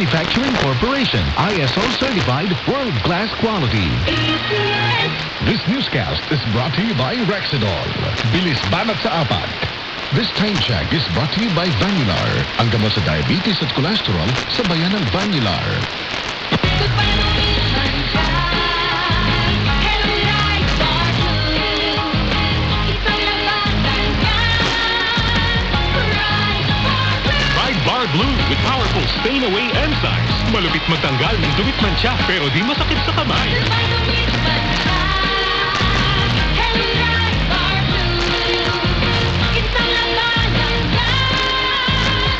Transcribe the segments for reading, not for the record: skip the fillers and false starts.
Manufacturing Corporation. ISO certified world-class quality. This newscast is brought to you by Rexidol. Bilis banat sa apat. This time check is brought to you by Vanular. Ang gamot sa diabetes at cholesterol sa bayan ng Vanular. Bar Blue with powerful stain-away enzymes. Malupit magtanggal ng dumit mancha pero di masakit sa kamay.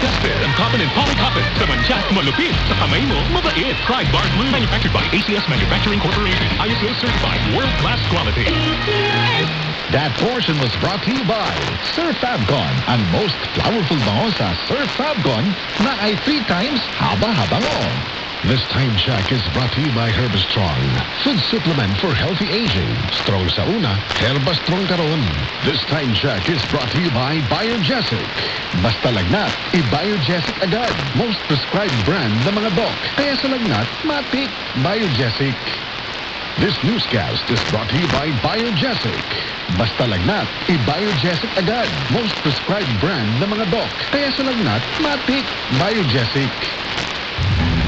Tested and confident polycotton. Sa mancha, malupit. Sa kamay mo, mabait. Pride Bar Blue. Manufactured by ACS Manufacturing Corporation. ISO certified world-class quality. That portion was brought to you by Sir Fabcon. Ang most powerful bango sa Sir Fabcon na ay 3 times haba-haba mo. This time check is brought to you by Herbastrong. Food supplement for healthy aging. Strong sa una, Herbastrong karon. This time check is brought to you by Biogesic. Basta lagnat, i-Biogesic agad. Most prescribed brand ng mga doc. Kaya sa lagnat, matik Biogesic. This newscast is brought to you by Biogesic. Basta lagnat, i-Biogesic agad. Most prescribed brand ng mga doc. Kaya sa lagnat, matik Biogesic.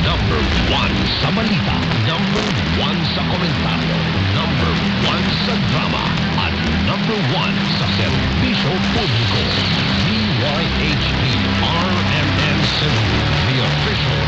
Number 1 sa balita. Number 1 sa komentaryo. Number 1 sa drama. At number 1 sa serbisyo publiko. DYHP RMN Cebu, the official